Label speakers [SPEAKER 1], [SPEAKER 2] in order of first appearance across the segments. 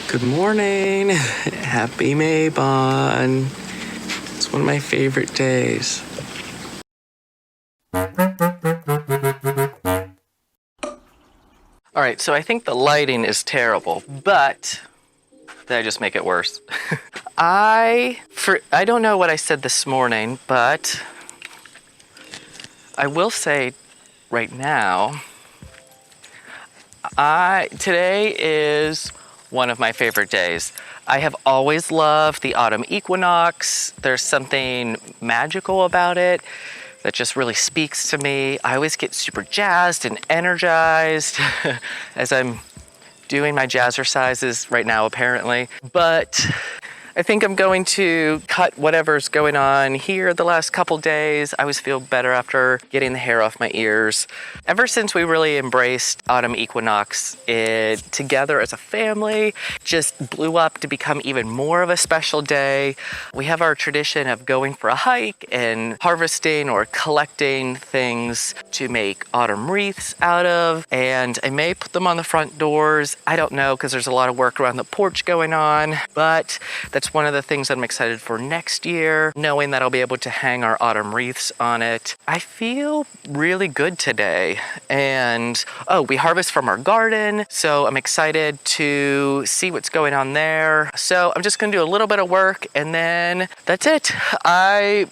[SPEAKER 1] Good morning. Happy Mabon. It's one of my favorite days. All right, so I think the lighting is terrible, but did I just make it worse? I don't know what I said this morning, but I will say right now, today is one of my favorite days. I have always loved the autumn equinox. There's something magical about it that just really speaks to me. I always get super jazzed and energized as I'm doing my jazzercises right now, apparently. But I think I'm going to cut whatever's going on here the last couple days. I always feel better after getting the hair off my ears. Ever since we really embraced autumn equinox, it together as a family just blew up to become even more of a special day. We have our tradition of going for a hike and harvesting or collecting things to make autumn wreaths out of, and I may put them on the front doors. I don't know, because there's a lot of work around the porch going on, but that's one of the things I'm excited for next year, knowing that I'll be able to hang our autumn wreaths on it. I feel really good today. And we harvest from our garden, so I'm excited to see what's going on there. So I'm just gonna do a little bit of work and then that's it. I'm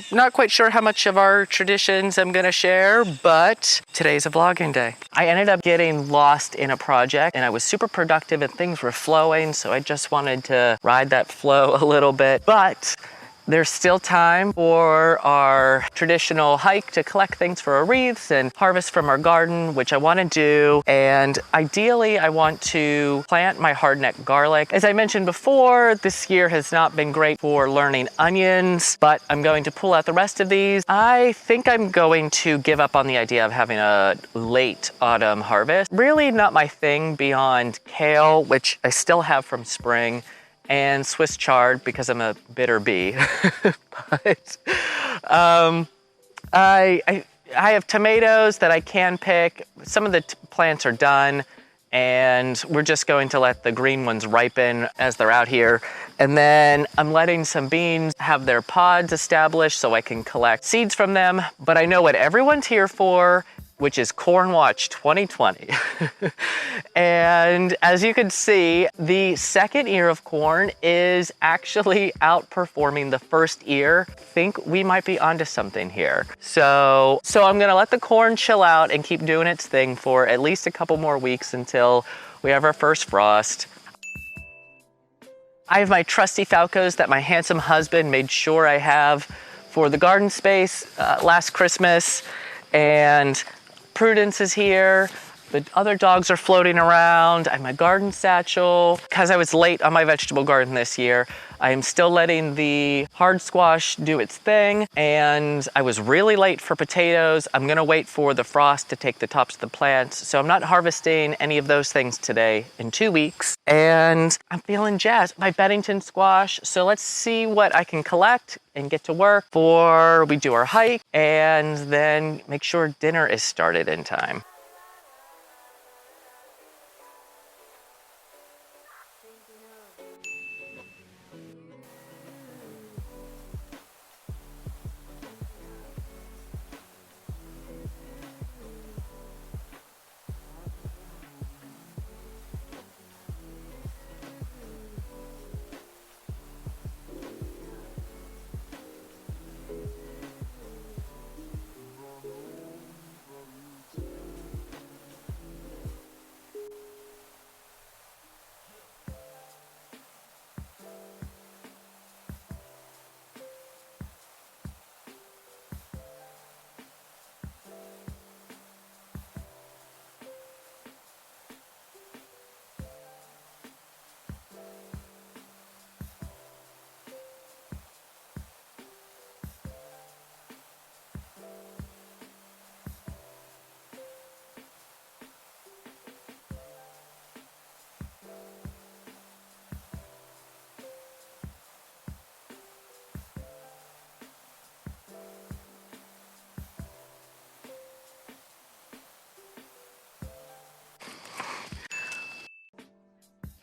[SPEAKER 1] not quite sure how much of our traditions I'm gonna share, but today's a vlogging day. I ended up getting lost in a project and I was super productive and things were flowing, so I just wanted to ride that flow a little bit. But there's still time for our traditional hike to collect things for our wreaths and harvest from our garden, which I want to do. And ideally, I want to plant my hardneck garlic. As I mentioned before, this year has not been great for learning onions, but I'm going to pull out the rest of these. I think I'm going to give up on the idea of having a late autumn harvest. Really not my thing beyond kale, which I still have from spring, and Swiss chard because I'm a bitter bee. But I have tomatoes that I can pick. Some of the plants are done, and we're just going to let the green ones ripen as they're out here. And then I'm letting some beans have their pods established so I can collect seeds from them. But I know what everyone's here for, which is Corn Watch 2020. And as you can see, the second ear of corn is actually outperforming the first ear. I think we might be onto something here. So I'm gonna let the corn chill out and keep doing its thing for at least a couple more weeks until we have our first frost. I have my trusty Falcos that my handsome husband made sure I have for the garden space last Christmas, and Prudence is here. The other dogs are floating around. I have my garden satchel. Because I was late on my vegetable garden this year, I am still letting the hard squash do its thing. And I was really late for potatoes. I'm gonna wait for the frost to take the tops of the plants. So I'm not harvesting any of those things today in 2 weeks. And I'm feeling jazzed. My Bennington squash. So let's see what I can collect and get to work before we do our hike, and then make sure dinner is started in time.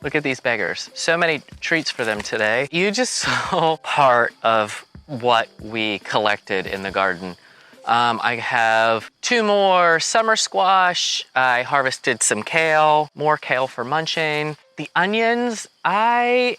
[SPEAKER 1] Look at these beggars. So many treats for them today. You just saw part of what we collected in the garden. I have 2 more summer squash. I harvested some kale, more kale for munching. The onions, I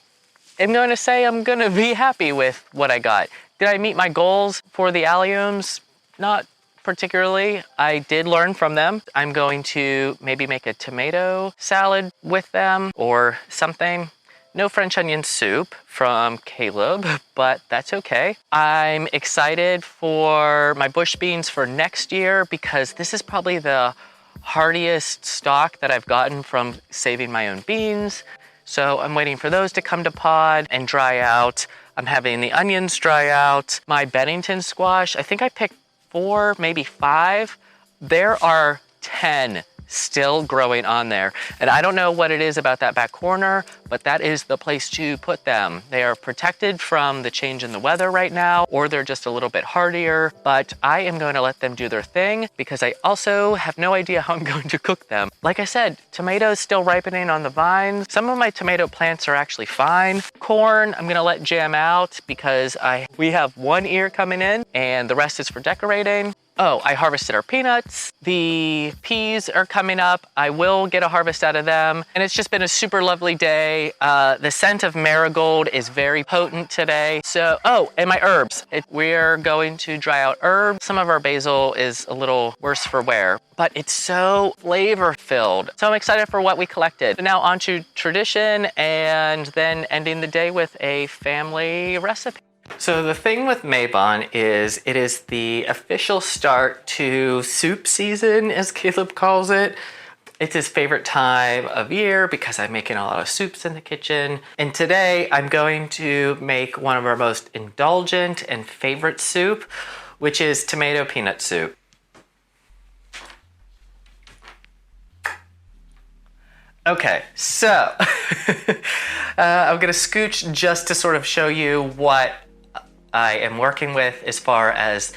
[SPEAKER 1] am going to say I'm going to be happy with what I got. Did I meet my goals for the alliums? Not particularly. I did learn from them. I'm going to maybe make a tomato salad with them or something. No French onion soup from Caleb, but that's okay. I'm excited for my bush beans for next year because this is probably the hardiest stock that I've gotten from saving my own beans. So I'm waiting for those to come to pod and dry out. I'm having the onions dry out. My Bennington squash, I think I picked 4, maybe 5. There are 10 still growing on there. And I don't know what it is about that back corner, but that is the place to put them. They are protected from the change in the weather right now, or they're just a little bit hardier, but I am going to let them do their thing because I also have no idea how I'm going to cook them. Like I said, tomatoes still ripening on the vines. Some of my tomato plants are actually fine. Corn, I'm gonna let jam out because we have 1 ear coming in and the rest is for decorating. Oh, I harvested our peanuts. The peas are coming up. I will get a harvest out of them. And it's just been a super lovely day. The scent of marigold is very potent today. So, oh, and my herbs. We're going to dry out herbs. Some of our basil is a little worse for wear, but it's so flavor filled. So I'm excited for what we collected. So now on to tradition and then ending the day with a family recipe. So the thing with Mabon is it is the official start to soup season, as Caleb calls it. It's his favorite time of year because I'm making a lot of soups in the kitchen. And today I'm going to make one of our most indulgent and favorite soup, which is tomato peanut soup. Okay, so I'm gonna scooch just to sort of show you what I am working with as far as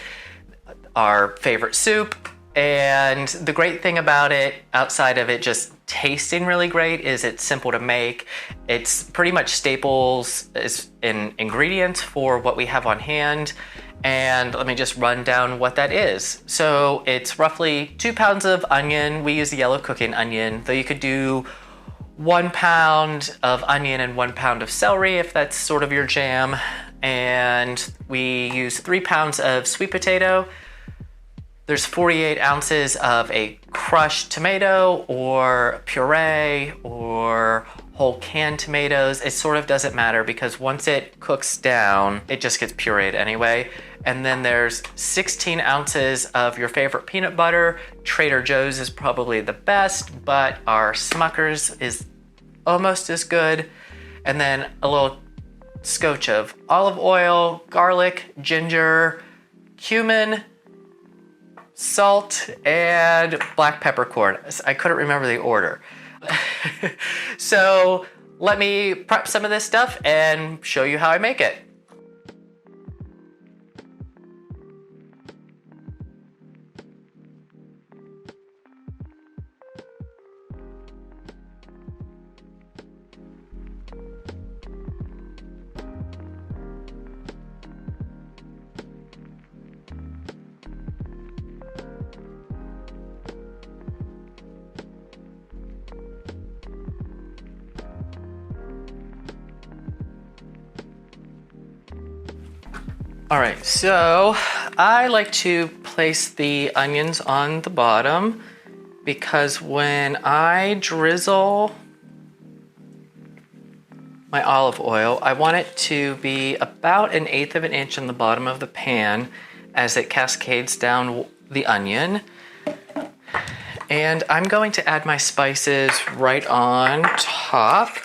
[SPEAKER 1] our favorite soup. And the great thing about it, outside of it just tasting really great, is it's simple to make. It's pretty much staples in ingredients for what we have on hand. And let me just run down what that is. So it's roughly 2 pounds of onion. We use the yellow cooking onion, though you could do 1 pound of onion and 1 pound of celery if that's sort of your jam. And we use 3 pounds of sweet potato. There's 48 ounces of a crushed tomato or puree or whole canned tomatoes. It sort of doesn't matter because once it cooks down, it just gets pureed anyway. And then there's 16 ounces of your favorite peanut butter. Trader Joe's is probably the best, but our Smucker's is almost as good. And then a little scotch of olive oil, garlic, ginger, cumin, salt, and black peppercorn. I couldn't remember the order. So let me prep some of this stuff and show you how I make it. All right, so I like to place the onions on the bottom because when I drizzle my olive oil, I want it to be about 1/8 of an inch in the bottom of the pan as it cascades down the onion. And I'm going to add my spices right on top.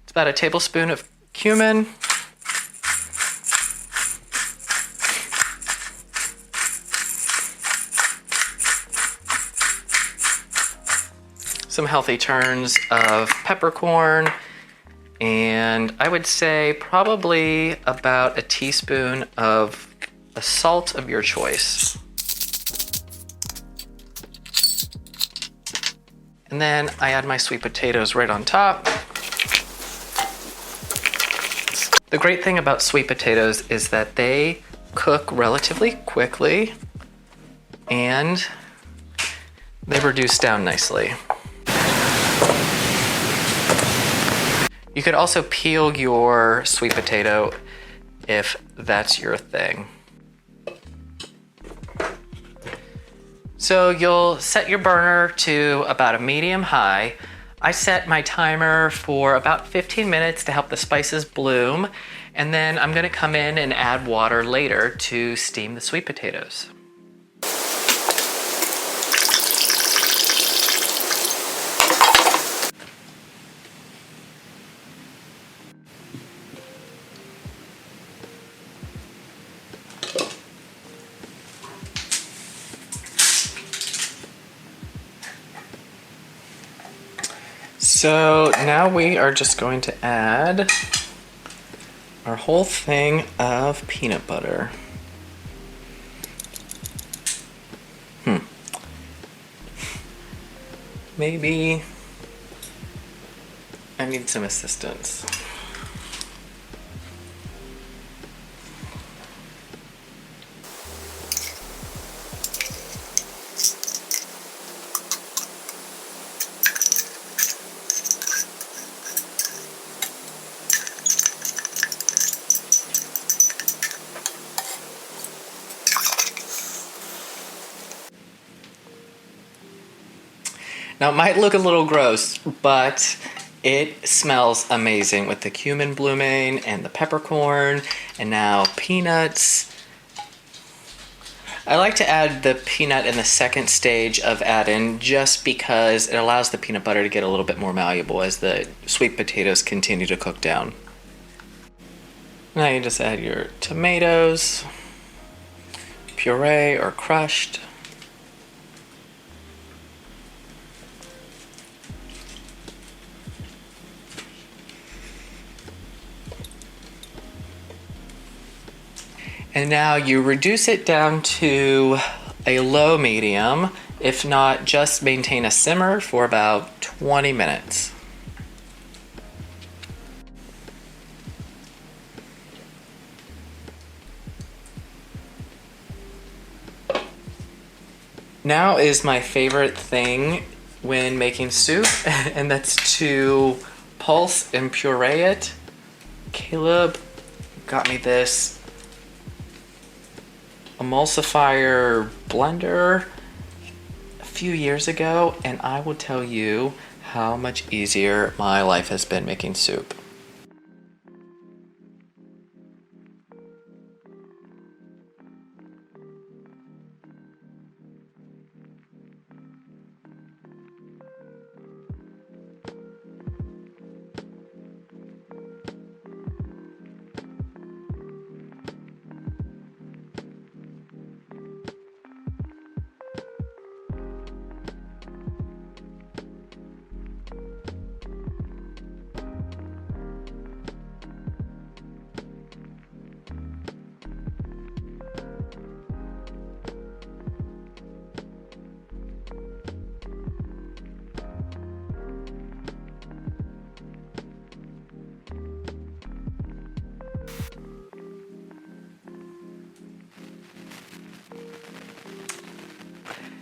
[SPEAKER 1] It's about 1 tablespoon of cumin. Some healthy turns of peppercorn, and I would say probably about 1 teaspoon of a salt of your choice. And then I add my sweet potatoes right on top. The great thing about sweet potatoes is that they cook relatively quickly and they reduce down nicely. You could also peel your sweet potato if that's your thing. So you'll set your burner to about a medium high. I set my timer for about 15 minutes to help the spices bloom, and then I'm gonna come in and add water later to steam the sweet potatoes. So now we are just going to add our whole thing of peanut butter. Maybe I need some assistance. Now it might look a little gross, but it smells amazing with the cumin blooming and the peppercorn and now peanuts. I like to add the peanut in the second stage of add-in just because it allows the peanut butter to get a little bit more malleable as the sweet potatoes continue to cook down. Now you just add your tomatoes, puree or crushed. And now you reduce it down to a low medium. If not, just maintain a simmer for about 20 minutes. Now is my favorite thing when making soup, and that's to pulse and puree it. Caleb got me this emulsifier blender a few years ago, and I will tell you how much easier my life has been making soup.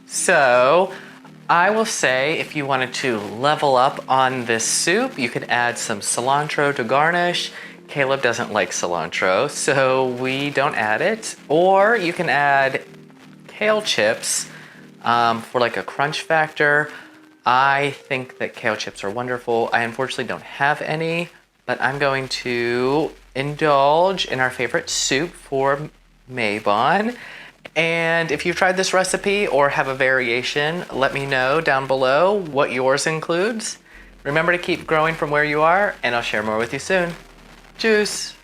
[SPEAKER 1] So I will say if you wanted to level up on this soup, you could add some cilantro to garnish. Caleb doesn't like cilantro, so we don't add it. Or you can add kale chips for like a crunch factor. I think that kale chips are wonderful. I unfortunately don't have any, but I'm going to indulge in our favorite soup for Mabon. And if you've tried this recipe or have a variation, let me know down below what yours includes. Remember to keep growing from where you are, and I'll share more with you soon. Tschüss!